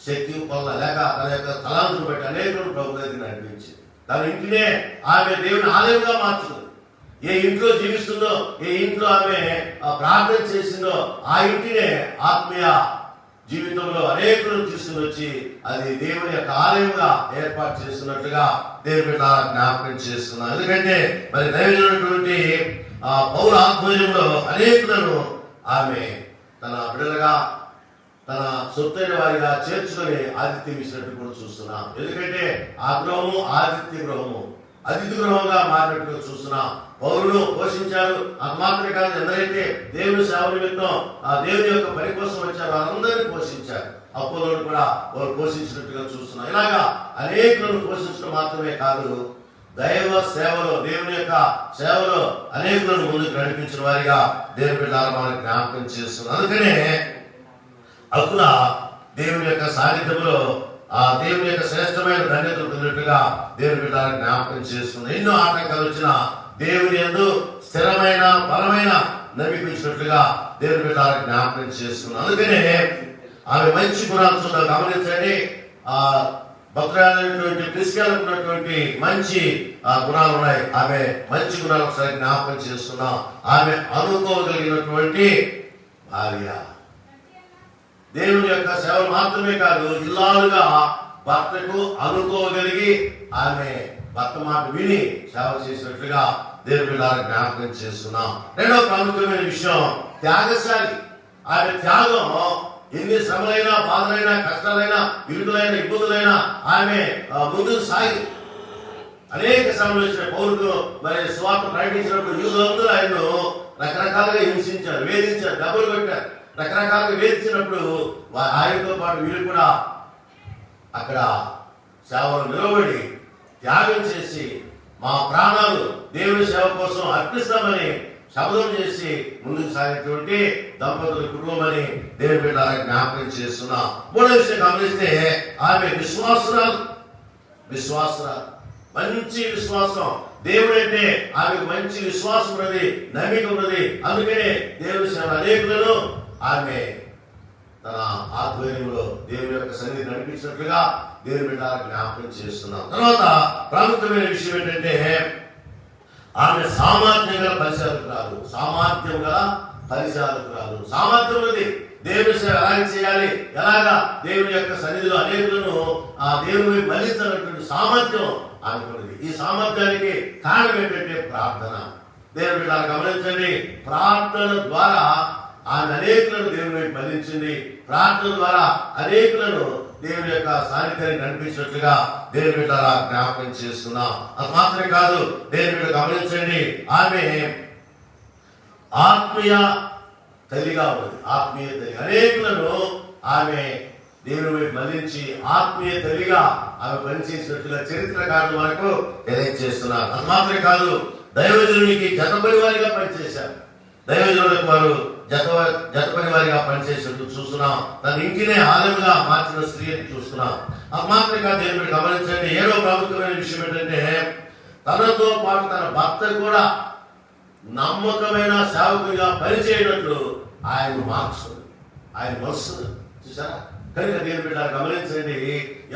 Speaker 1: శక్తి వల్ల లేక తన యొక్క తలాంతులు బట్టి అనేకులను ప్రభు దగ్గర నడిపించింది. తన ఇంటినే ఆమె దేవుని ఆలయంగా మార్చుకుంది. ఏ ఇంట్లో జీవిస్తుందో, ఏ ఇంట్లో ఆమె ప్రార్థన చేసిందో ఆ ఇంటినే ఆత్మీయ జీవితంలో అనేకులను తీసుకుని వచ్చి అది దేవుని యొక్క ఆలయంగా ఏర్పాటు చేస్తున్నట్టుగా దేవుని బిడ్డలను జ్ఞాపకం చేస్తున్నాం. ఎందుకంటే మరి దైవమైనటువంటి పౌర ఆధ్వర్యంలో అనేకులను ఆమె తన బిడ్డలుగా, తన సొత్తైన వారిగా చేర్చుకొని ఆతిథ్యం ఇచ్చినట్టు కూడా చూస్తున్నాం. ఎందుకంటే ఆ గృహము ఆతిథ్య గృహము, అతిథి గృహంగా మారినట్టుగా చూస్తున్నాం. పౌరులు పోషించారు. అది మాత్రమే కాదు, ఎందరైతే దేవుని సేవ నిమిత్తం ఆ దేవుని యొక్క పని కోసం వచ్చారు వారందరినీ పోషించారు. అపోలోను కూడా వారు పోషించినట్టుగా చూస్తున్నాం. ఇలాగా అనేకులను పోషించడం మాత్రమే కాదు, దైవ సేవలో, దేవుని యొక్క సేవలో అనేకులను ముందుకు నడిపించిన వారిగా దేవుని బిడ్డలను మనకు జ్ఞాపకం చేస్తున్నారు. అందుకనే అకుల దేవుని యొక్క సాన్నిధ్యంలో ఆ దేవుని యొక్క శ్రేష్టమైన ధన్యతలు పొందినట్టుగా దేవుని బిడ్డలను జ్ఞాపకం చేస్తుంది. ఎన్నో ఆటంకాలు వచ్చిన దేవుని యందు స్థిరమైన బలమైన నమ్మిపించినట్లుగా దేవుని బిడ్డలను జ్ఞాపకం చేస్తుంది. అందుకనే ఆమె మంచి గుణాలు గమనించండి. ఆ భక్తులైనటువంటి ప్రిస్కిల్లకు ఉన్నటువంటి మంచి గుణాలు ఉన్నాయి. ఆమె మంచి గుణాలు ఒకసారి జ్ఞాపకం చేస్తున్నాం. ఆమె అనుకోగలిగినటువంటి భార్య. దేవుని యొక్క సేవలు మాత్రమే కాదు, ఇల్లాలుగా భర్తకు అనుకోగలిగి ఆమె భర్త మాట విని సేవ చేసినట్లుగా దేవుని బిడ్డలను జ్ఞాపకం చేస్తున్నాం. రెండవ ప్రాముఖ్యమైన విషయం, త్యాగశాలి. ఆమె త్యాగం ఎన్ని శ్రమలైనా, బాధలైనా, కష్టాలైనా, ఇరుకులైన, ఇబ్బందులైనా ఆమె ముందుకు సాగి అనేక శ్రమలు వచ్చిన పౌరులు మరి స్వార్థ ప్రకటించినప్పుడు యూదులందరూ ఆయన్ను రకరకాలుగా హింసించారు, వేధించారు, డబ్బులు కొట్టారు. రకరకాలుగా వేధించినప్పుడు ఆయనతో పాటు వీరు కూడా అక్కడ సేవలు నిలబడి త్యాగం చేసి మా ప్రాణాలు దేవుని సేవ కోసం అర్పిస్తామని శబ్దం చేసి ముందుకు సాగినటువంటి దంపతుల కుటుంబమని దేవుని బిడ్డలను జ్ఞాపకం చేస్తున్నా. మూడో విషయం గమనిస్తే ఆమె విశ్వాసురాలు. మంచి విశ్వాసం. దేవుడు అంటే ఆమెకు మంచి విశ్వాసం ఉన్నది, నమ్మిక ఉన్నది. అందుకనే దేవుని సేవ అనేకులను ఆమె తన ఆధ్వర్యంలో దేవుని యొక్క సన్నిధి నడిపించినట్లుగా దేవుని బిడ్డలకు జ్ఞాపకం చేస్తున్నాం. తర్వాత ప్రాముఖ్యమైన విషయం ఏంటంటే ఆమె సామర్థ్యం గల పరిచారకురాలు. సామర్థ్యం గల పరిచారకురాలు. సామర్థ్యం ఉంది. దేవుని సేవ ఎలాగ చేయాలి, ఎలాగా దేవుని యొక్క సన్నిధిలో అనేకులను ఆ దేవుని మళ్ళించాలన్నటువంటి సామర్థ్యం అనుకున్నది. ఈ సామర్థ్యానికి కారణం ఏంటంటే ప్రార్థన. దేవుని బిడ్డలు గమనించండి, ప్రార్థన ద్వారా ఆమె అనేకులను దేవుని మళ్ళించింది. ప్రార్థన ద్వారా అనేకులను దేవుని యొక్క సాన్నిధ్యాన్ని నడిపించినట్లుగా దేవుని బిడ్డలా జ్ఞాపకం చేస్తున్నాం. అది మాత్రమే కాదు, దేవుని బిడ్డ గమనించండి, ఆమె ఆత్మీయ తల్లిగా ఉంది. ఆత్మీయ తల్లి అనేకులను ఆమె దేవుని వైపు మళ్లించి ఆత్మీయ తల్లిగా ఆమె పనిచేసినట్లుగా చరిత్రకారుల వరకు తెలియజేస్తున్నారు. అది మాత్రమే కాదు, దైవజనునికి జతపని వారిగా పనిచేశారు. దైవజనులకు వారు జతపని వారిగా పనిచేసినట్టు చూస్తున్నాం. తన ఇంటినే ఆలయంగా మార్చిన స్త్రీని చూస్తున్నాం. అది మాత్రమే కాదు, దేవుని గమనించండి, ఏడో ప్రాముఖ్యమైన విషయం ఏంటంటే తనతో పాటు తన భర్త కూడా నమ్మకమైన సేవకుడిగా పనిచేయనట్లు ఆయన మార్చుతుంది, ఆయన మనసు చూసారా. కనుక దేవుని బిడ్డలు గమనించండి,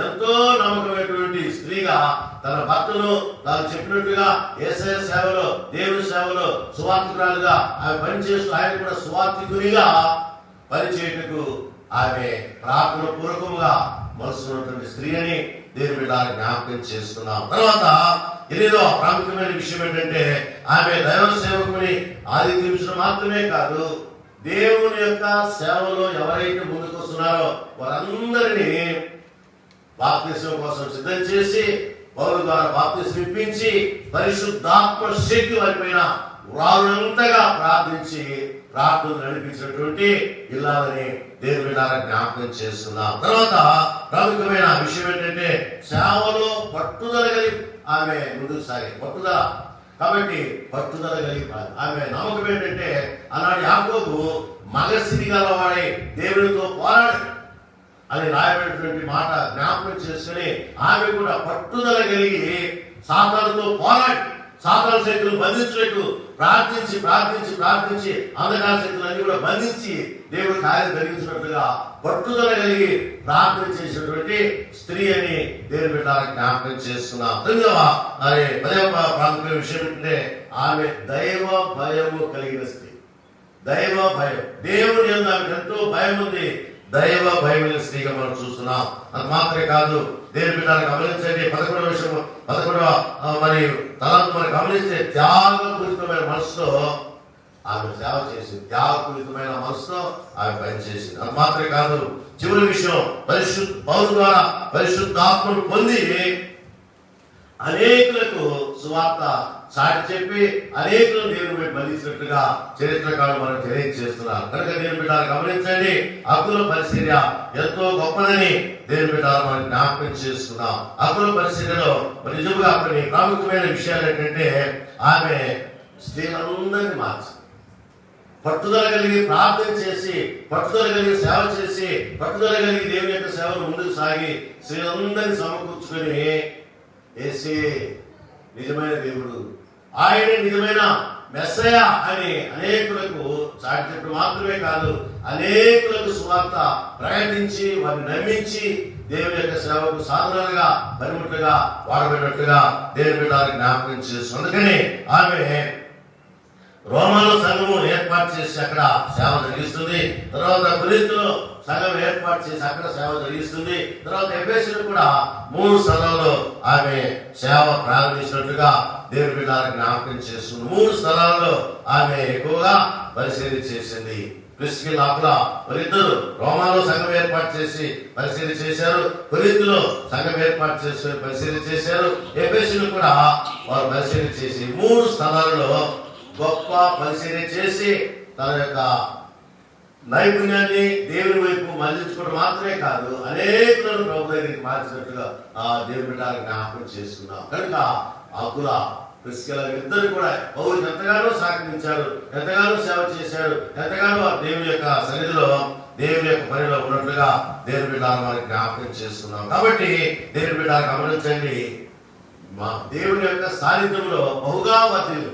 Speaker 1: ఎంతో నమ్మకమైనటువంటి స్త్రీగా తన భర్తను తాను చెప్పినట్టుగా యేసయ్య సేవలో, దేవుని సేవలో సువార్థికురాలుగా ఆమె పనిచేస్తూ ఆయన కూడా సువార్థికునిగా పనిచేయటకు ఆమె ప్రార్థన పూర్వకంగా మనసున్నటువంటి స్త్రీ అని దేవుని బిడ్డలు జ్ఞాపకం చేస్తున్నాం. తర్వాత ఎనిమిదో ప్రాముఖ్యమైన విషయం ఏంటంటే ఆమె దైవ సేవకుని ఆదిత్యించడం మాత్రమే కాదు, దేవుని యొక్క సేవలో ఎవరైతే ముందుకు వస్తున్నారో వారందరినీ బాప్తిస్మం కోసం సిద్ధం చేసి పౌలు ద్వారా బాప్తిస్మం ఇప్పించి పరిశుద్ధాత్మ శక్తి వారిపైన వారంతగా ప్రార్థించి ప్రార్థన నడిపించినటువంటి ఇల్లాలని దేవుని బిడ్డల జ్ఞాపకం చేస్తున్నాం. తర్వాత ప్రాముఖ్యమైన విషయం ఏంటంటే సేవలో పట్టుదల కలిగి ఆమె ముందుకు సాగే పట్టుదల. కాబట్టి పట్టుదల కలిగి ఆమె నమ్మకం ఏంటంటే ఆనాడు యాకోబు మగసిరి గలవాడై దేవునితో పోరాడు అని రాయబడినటువంటి మాట జ్ఞాపకం చేసుకుని ఆమె కూడా పట్టుదల కలిగి సాతానుతో పోరాడి సాతాను శక్తులు బంధించినట్టు ప్రార్థించి ప్రార్థించి ప్రార్థించి అంధకార శక్తులన్నీ కూడా బంధించి దేవుడు కార్యం జరిగించినట్లుగా పట్టుదల కలిగి ప్రార్థన చేసినటువంటి స్త్రీ అని దేవుని బిడ్డలకు జ్ఞాపకం చేస్తున్నాం. పదవ ప్రాముఖ్యమైన విషయం ఏంటంటే ఆమె దైవ భయము కలిగిన స్త్రీ. దైవ భయం, దేవుని యందు ఆమెకు ఎంతో భయం ఉంది. దైవ భయమైన స్త్రీగా మనం చూస్తున్నాం. అది మాత్రమే కాదు, దేవుని బిడ్డలు గమనించండి, 11వ విషయం 11వ మరి తలంపు మనం గమనిస్తే త్యాగపూరితమైన మనసుతో ఆమె సేవ చేసింది. త్యాగపూరితమైన మనసుతో ఆమె పనిచేసింది. అది మాత్రమే కాదు, చివరి విషయం పౌలు ద్వారా పరిశుద్ధాత్మను పొంది అనేకులకు సువార్త సాటి చెప్పి అనేకులను దేవుని వైపు మళ్లించినట్లుగా చరిత్రకారులు మనం తెలియజేస్తున్నారు. కనుక దేవుని బిడ్డలు గమనించండి, అకుల పరిచర్య ఎంతో గొప్పదని దేవుని బిడ్డలు మనం జ్ఞాపకం చేస్తున్నాం. అకుల పరిచర్యలో నిజంగా కొన్ని ప్రాముఖ్యమైన విషయాలు ఏంటంటే ఆమె స్త్రీలందరినీ మార్చింది. పట్టుదల కలిగి ప్రార్థన చేసి, పట్టుదల కలిగి సేవ చేసి, పట్టుదల కలిగి దేవుని యొక్క సేవలు ముందుకు సాగి స్త్రీలందరినీ సమకూర్చుకొని యేసే నిజమైన దేవుడు, ఆయన నిజమైన మెస్సయ అని అనేకులకు చాటి చెప్పడం మాత్రమే కాదు, అనేకులకు సువార్త ప్రకటించి వారిని నమ్మించి దేవుని యొక్క సేవకు సాధనాలుగా పనిముట్లుగా వాడబడినట్లుగా దేవుని బిడ్డలకు జ్ఞాపకం చేస్తుంది. అందుకని ఆమె రోమాలో సంఘము ఏర్పాటు చేసి అక్కడ సేవ జరిగిస్తుంది. తర్వాత కొరింథీలో సంఘం ఏర్పాటు చేసి అక్కడ సేవ జరిగిస్తుంది. తర్వాత ఎఫెసీలో కూడా 3 స్థలాల్లో ఆమె సేవ ప్రారంభించినట్టుగా దేవుని బిడ్డలకు జ్ఞాపకం చేస్తుంది. 3 స్థలాల్లో ఆమె ఎక్కువగా పరిశీలన చేసింది. ప్రిస్కిల్లా అకులా వారిద్దరు రోమాలో సంఘం ఏర్పాటు చేసి పరిశీలన చేశారు. కొరింథీలో సంఘం ఏర్పాటు చేసి పరిశీలన చేశారు. ఎఫెసీలో కూడా వారు పరిశీలన చేసి 3 స్థలాల్లో గొప్ప పరిశీలన చేసి తన యొక్క నైపుణ్యాన్ని దేవుని వైపు మళ్లించుకోవడం మాత్రమే కాదు, అనేకులను ప్రభు దగ్గరికి మార్చినట్టుగా ఆ దేవుని బిడ్డలకు జ్ఞాపకం చేస్తున్నాం. కనుక అకుల ప్రిస్కిల్లా ఇద్దరు కూడా పౌరులు ఎంతగానో సహకరించారు, ఎంతగానో సేవ చేశారు, ఎంతగానో దేవుని యొక్క సన్నిధిలో దేవుని యొక్క పనిలో ఉన్నట్లుగా దేవుని బిడ్డలు మనకి జ్ఞాపకం చేస్తున్నాం. కాబట్టి దేవుని బిడ్డలు గమనించండి, మా దేవుని యొక్క సాన్నిధ్యంలో బహుగా వర్ధిల్లు,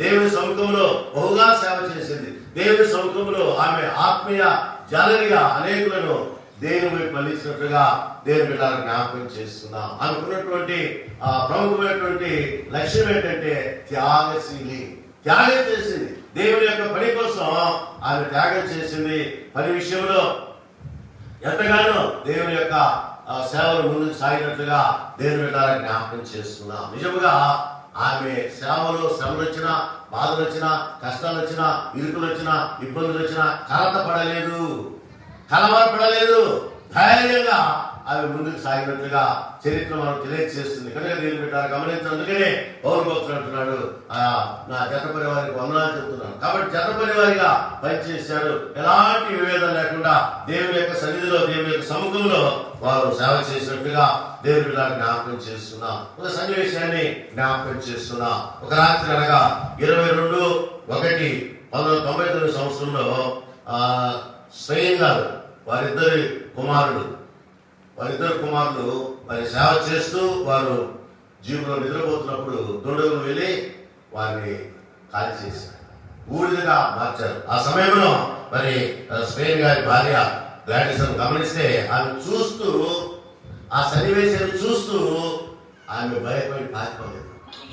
Speaker 1: దేవుని సముఖంలో బహుగా సేవ చేసింది. దేవుని సముఖంలో ఆమె ఆత్మీయ జాలరిగా అనేకులను దేవుని వైపు మళ్లించినట్లుగా దేవుని బిడ్డలను జ్ఞాపకం చేస్తున్నాం. అనుకున్నటువంటి ప్రముఖమైనటువంటి లక్ష్యం ఏంటంటే త్యాగశీలి. త్యాగం చేసింది. దేవుని యొక్క పని కోసం ఆమె త్యాగం చేసింది. పని విషయంలో ఎంతగానో దేవుని యొక్క సేవలు ముందుకు సాగినట్లుగా దేవుని బిడ్డల జ్ఞాపకం చేస్తున్నాం. నిజముగా ఆమె సేవలు శ్రమలు వచ్చినా, బాధలు వచ్చినా, కష్టాలు వచ్చినా, ఇరుకులు వచ్చినా, ఇబ్బందులు వచ్చినా కలతపడలేదు, కలవరపడలేదు. ధైర్యంగా ఆమె ముందుకు సాగినట్లుగా చరిత్ర మనం తెలియజేస్తుంది. కనుక దేవుని బిడ్డలు గమనించినందుకనే పౌలు భక్తుడు అంటున్నాడు, నా జతపరి వారికి వందనాలు చెప్తున్నాను. కాబట్టి జతపరి వారిగా పనిచేశాడు. ఎలాంటి విభేదం లేకుండా దేవుని యొక్క సన్నిధిలో, దేవుని యొక్క సముఖంలో వారు సేవ చేసినట్లుగా దేవుని బిడ్డలు జ్ఞాపకం చేస్తున్నా. ఒక సన్నివేశాన్ని జ్ఞాపకం చేస్తున్నా. ఒక రాత్రి అనగా 22/1/1999 సంవత్సరంలో స్వయం గారు వారిద్దరు కుమారులు వారి సేవ చేస్తూ వారు జీవులో నిద్రపోతున్నప్పుడు దుండగులు వెళ్ళి వారిని కాల్ చేశారు, బూడిదగా మార్చారు. ఆ సమయంలో మరి స్పెయిన్ గారి భార్య గ్లాడిస్ గమనిస్తే ఆమె చూస్తూ, ఆ సన్నివేశాన్ని చూస్తూ ఆమె భయపడి పారిపోలేదు.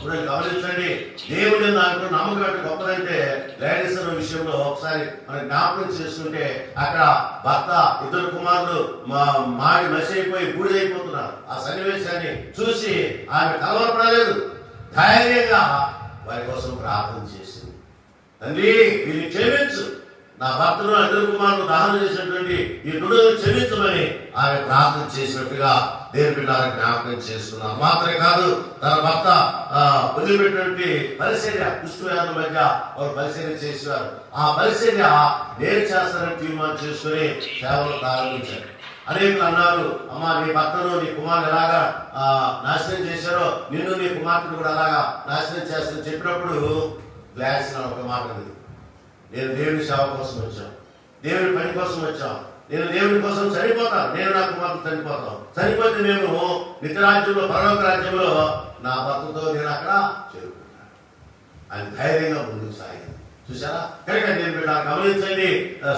Speaker 1: చూడండి, గమనించండి, దేవుడి దాంట్లో నమ్మకం అంటే గొప్పదంటే గ్లాడిస్ విషయంలో ఒకసారి మనం జ్ఞాపకం చేసుకుంటే అక్కడ భర్త, ఇద్దరు కుమారులు మాడి మసైపోయి బూడిదైపోతున్నారు. ఆ సన్నివేశాన్ని చూసి ఆమె కలవరపడలేదు, ధైర్యంగా వారి కోసం ప్రార్థన చేసింది. తండ్రి, వీరిని క్షమించు, నా భర్తను, ఇద్దరు కుమారులు దహనం చేసినటువంటి ఈ దుడులను క్షమించమని ఆమె ప్రార్థన చేసినట్టుగా దేవుని బిడ్డలను జ్ఞాపకం చేస్తున్నారు. మాత్రమే కాదు, తన భర్త వదిలిపెట్టినటువంటి పరిచర్య, కుష్ఠవ్యాధుల మధ్య వారు పరిచర్య చేసేవారు. ఆ పరిచర్య నేను చేస్తానని తీర్మానం చేసుకుని సేవలు ప్రారంభించారు. అనేకులు అన్నారు, అమ్మా నీ భర్తను, నీ కుమారుడు ఎలాగా నాశనం చేశారో నిన్ను, నీ కుమార్తెను కూడా అలాగా నాశనం చేస్తానని చెప్పినప్పుడు గ్లాస్ ఒక మాట ఉంది, నేను దేవుని సేవ కోసం వచ్చాను, దేవుని పని కోసం వచ్చాం, నేను దేవుని కోసం చనిపోతాను, నేను నా కుమార్తె చనిపోతాం, చనిపోతే మేము నిత్యరాజ్యంలో, పరలోక రాజ్యంలో నా భర్తతో నేను అక్కడ చేరుకుంటాను అని ధైర్యంగా ముందుకు సాగింది. చూసారా? కనుక నేను బిడ్డ గమనించండి,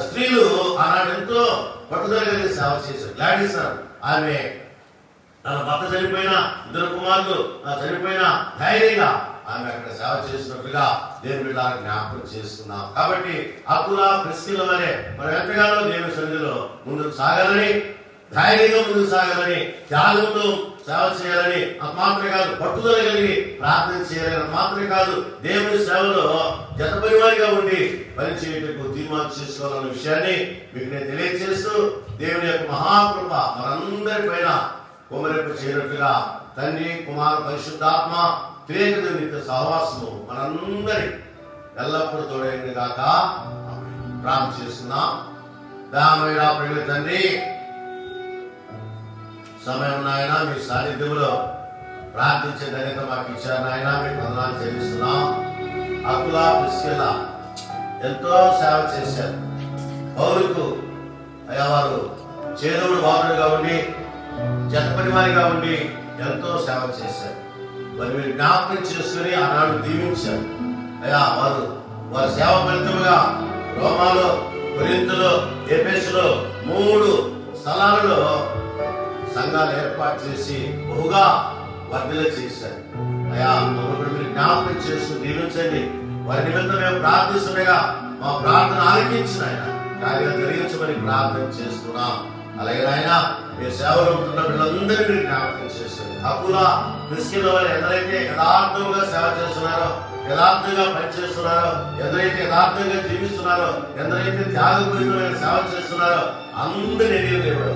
Speaker 1: స్త్రీలు ఆనాడు ఎంతో పట్టుదల కలిగి సేవ చేశారు. గ్లాడిస్ ఆమె తన భర్త చనిపోయినా, ఇద్దరు కుమారులు చనిపోయినా ధైర్యంగా ఆమె అక్కడ సేవ చేసినట్లుగా దేవుని బిడ్డలను జ్ఞాపకం చేస్తున్నాం. కాబట్టి అకులా, ప్రిస్కిల్ల వలె మనం ఎంతగానో దేవుని సన్నిధిలో ముందుకు సాగాలని, ధైర్యంగా ముందుకు సాగాలని, త్యాగంతో సేవ చేయాలని, మాత్రమే కాదు పట్టుదల కలిగి ప్రార్థన చేయాలని, మాత్రమే కాదు దేవుని సేవలో జతపరివారిగా ఉండి పనిచేయటకు తీర్మానం చేసుకోవాలన్న విషయాన్ని మీకు నేను తెలియజేస్తూ, దేవుని యొక్క మహాకృప మనందరి పైన కుమరింప చేయనట్లుగా తండ్రి, కుమార, పరిశుద్ధాత్మ త్రియేక నిత్య సహవాసము మనందరి ఎల్లప్పుడూ తోడైంది గాక ప్రార్థన చేస్తున్నాం. దయామయుడ ప్రియుల తండ్రి, సమయం నాయన మీ సాన్నిధ్యంలో ప్రార్థించే ధన్యత మాకు ఇచ్చారు నాయన, మీకు వందనాలు చెల్లిస్తున్నాం. అకుల, ప్రిస్కిల్ల ఎంతో సేవ చేశారు. పౌలుకు అయ్యా వారు చేదోడు వాదుడుగా ఉండి, జతపని వారిగా ఉండి ఎంతో సేవ చేశారు. మరి మీరు జ్ఞాపకం చేసుకుని ఆనాడు దీవించారు. అయ్యా వారి సేవ ఫలితముగా రోమాలో, కొరింథులో, ఎఫెసులో 3 స్థలాలలో సంఘాలు ఏర్పాటు చేసి బహుగా వర్ధల చేశారు. అయ్యా మమ్మల్ని మీరు జ్ఞాపకం చేసుకుని దీవించండి. వారి నిమిత్తం మేము ప్రార్థిస్తుండగా మా ప్రార్థన ఆలకించిన ఆయన కార్యాలు జరిగించమని ప్రార్థన చేస్తున్నాం. అలాగే ఆయన మీ సేవలో ఉంటున్న వీళ్ళందరినీ మీరు జ్ఞాపకం చేస్తుంది. అకుల, ప్రిస్కిల్ల వారు ఎందరైతే యథార్థంగా సేవ చేస్తున్నారో, యథార్థంగా పనిచేస్తున్నారో, ఎందరైతే యథార్థంగా జీవిస్తున్నారో, ఎందరైతే త్యాగపూరితమైన సేవ చేస్తున్నారో అందరి ఎదిగిన దేవుడు,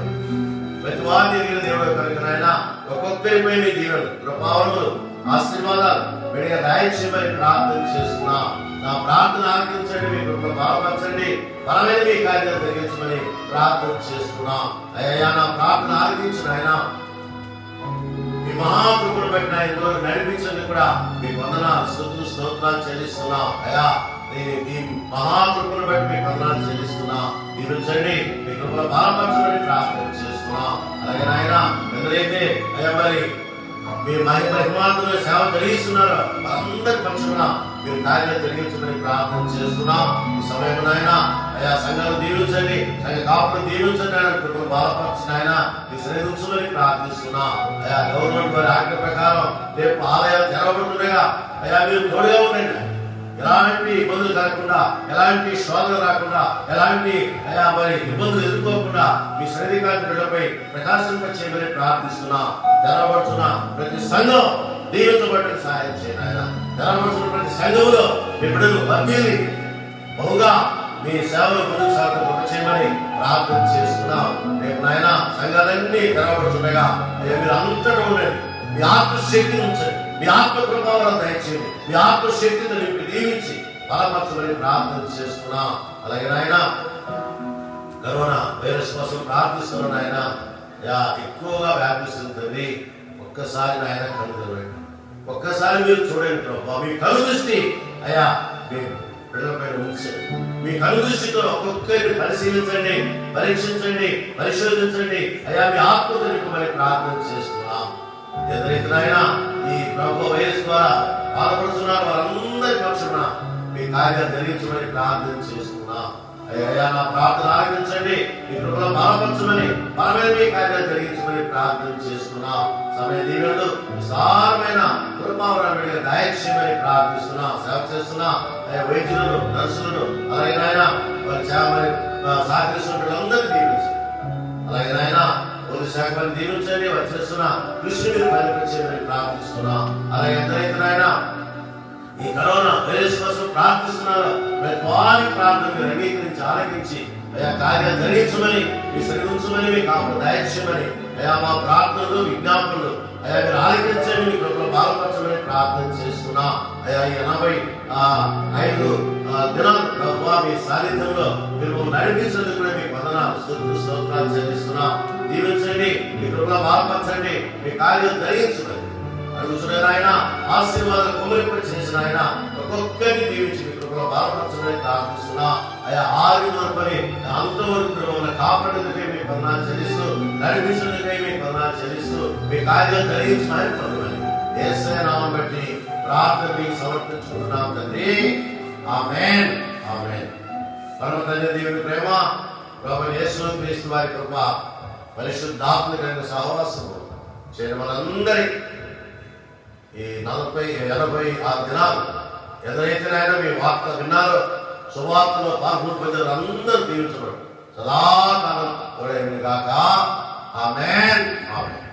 Speaker 1: ప్రతి వారిని ఎదిగిన దేవుడు కనుక ఆయన ఒక్కొక్కరిపై మీ దీవెనలు, కృపావరములు, ఆశీర్వాదాలు విడిగా దయచేయమని ప్రార్థన చేస్తున్నా. నా ప్రార్థన ఆలకించండి, మీ కృప బలపరచండి, బలమైన మీ కార్యాలు జరిగించమని ప్రార్థన చేస్తున్నాం. అయ్యా నా ప్రార్థన ఆలకించిన ఆయన మీ మహాకృపను బట్టి నా ఇందులో నడిపించండి కూడా మీకు వందనాలు, స్తుతులు, స్తోత్రాలు చెల్లిస్తున్నాం. అయ్యా ఈ మహాకృపను బట్టి మీకు వందనాలు చెల్లిస్తున్నాం. దీవించండి, మీ కృపను బలపరచమని ప్రార్థన చేస్తున్నాం. అలాగే నాయన ఎందరైతే అయ్యా మరి మీ మహిమార్థంలో సేవ జరిగిస్తున్నారో అందరి పక్షున మీరు కార్యాలు జరిగించమని ప్రార్థన చేస్తున్నాం. ఈ సమయంలో ఆయన అయ్యా సంఘాలు దీవించండి, సంఘ కాపులను దీవించండి, ఆయన కృపను బలపరచిన ఆయన మీ సన్నిధి ఉంచమని ప్రార్థిస్తున్నాం. అయ్యా గవర్నమెంట్ వారి ఆజ్ఞ ప్రకారం రేపు ఆలయాలు తెరవబడుతుండగా అయ్యా మీరు తోడుగా ఉండండి. ఎలాంటి ఇబ్బందులు కలగకుండా, ఎలాంటి శోధన రాకుండా, ఎలాంటి మరి ఇబ్బందులు ఎదుర్కోకుండా మీ శరీరాన్ని బిడ్డపై ప్రకాశింపచేయమని ప్రార్థిస్తున్నా. తెరవబడుతున్న ప్రతి సంఘం దీవించబడిన సహాయం చేయండి ఆయన. తెరవబడుతున్న ప్రతి సంఘంలో మీ బిడ్డలు వర్ధిల్లి బహుగా మీ సేవలు ముందుకు సాగుతూ చేయమని ప్రార్థన చేస్తున్నాం. రేపు నాయన సంఘాలన్నీ తెరవబడుతుండగా మీరు అంతటా ఉండండి. మీ ఆత్మశక్తిని ఉంచండి, మీ ఆత్మ ప్రభావాలను దయచేయండి, మీ ఆత్మశక్తితో నింపి దీవించి బలపరచమని ప్రార్థన చేస్తున్నాం. అలాగే నాయన కరోనా వైరస్ కోసం ప్రార్థిస్తున్నాం. నాయన ఎక్కువగా వ్యాపిస్తుంది. ఒక్కసారి నాయన కళ్ళు తెరవండి, ఒక్కసారి మీరు చూడండి ప్రభావ. మీ కళ్ళు దృష్టి అయ్యా మీ పిల్లలపైన ఉంచండి. మీ కళ్ళు దృష్టితో ఒక్కొక్కరిని పరిశీలించండి, పరీక్షించండి, పరిశోధించండి. అయ్యా మీ ఆత్మతో నింపమని ప్రార్థన చేస్తున్నాం. ఎదురైనా ఈ ప్రభు వైరస్ ద్వారా బాధపడుతున్నారు వారందరి పక్షాన మీ కార్యాలు జరిగించమని ప్రార్థన చేస్తున్నాం. అయ్యా నా ప్రార్థన ఆలకించండి, మీ కృపలో బలపరచమని, బలమైన మీ కార్యాలు జరిగించమని ప్రార్థన చేస్తున్నాం. సమయ దీవెనలు విశాలమైన కృపావరమైన దయచేయమని ప్రార్థిస్తున్నాం. సేవ చేస్తున్నా అయ్యా వైద్యులను, నర్సులను, అలాగే నాయన వారి సహకరిస్తున్న పిల్లలందరినీ దీవించండి. అలాగే నాయన పోలీసు శాఖలను దీవించండి. వారు చేస్తున్న కృషి మీరు బయలుపరిచేయమని ప్రార్థిస్తున్నాం. అలాగే ఎంతైతే నాయన ఈ కరోనా వైరస్ కోసం ప్రార్థిస్తున్నారు, వారి ప్రార్థన మీరు అంగీకరించి ఆలకించి అయా కార్యాలు జరిగించమని, మీ సరిగుంచమని, మీ కాపు దయచేయమని, అయా మా ప్రార్థనలు విజ్ఞాపనలు అయా మీరు ఆలకించండి, మీ కృపలో బాధపరచమని ప్రార్థన చేస్తున్నా. అయా ఈ 85 దినాలు ప్రభువా మీ సాన్నిధ్యంలో మీరు నడిపించేందుకు కూడా మీకు వందనాలు, స్తోత్రాలు చెల్లిస్తున్నా. దీవించండి, మీ కృపలో బాధపరచండి, మీ కార్యం జరిగించమని అడుగుతున్నారు ఆయన. ఆశీర్వాదాలు కుమరింపడి చేసిన ఆయన ఒక్కొక్కరిని దీవించి మీ కృపలో బాధపరచమని ప్రార్థిస్తున్నా. అయా ఆదివరపని అంతవరకు కాపాడేందుకే మీ వందనాలు చెల్లిస్తూ, నడిపించేందుకే మీ వందనాలు చెల్లిస్తూ, మీ కార్యం జరిగించమని పొందమని యేసయ్య నామమును బట్టి ప్రార్థన మీకు సమర్పించుకుంటున్నాం తండ్రి. ఆమేన్, ఆమేన్. పరమ తండ్రి దేవుని ప్రేమ, ప్రభువైన యేసు క్రీస్తు వారి కృప, పరిశుద్ధాత్మ కలిగిన సహవాసము చేయడం మనందరి ఈ 40-86 దినాలు ఎదురైతేనైనా మీ వార్త విన్నారో, సువార్తలో పాల్గొన్న అందరూ దీవించబడు సదాకాలం కూడా గాక. ఆమేన్, ఆమేన్.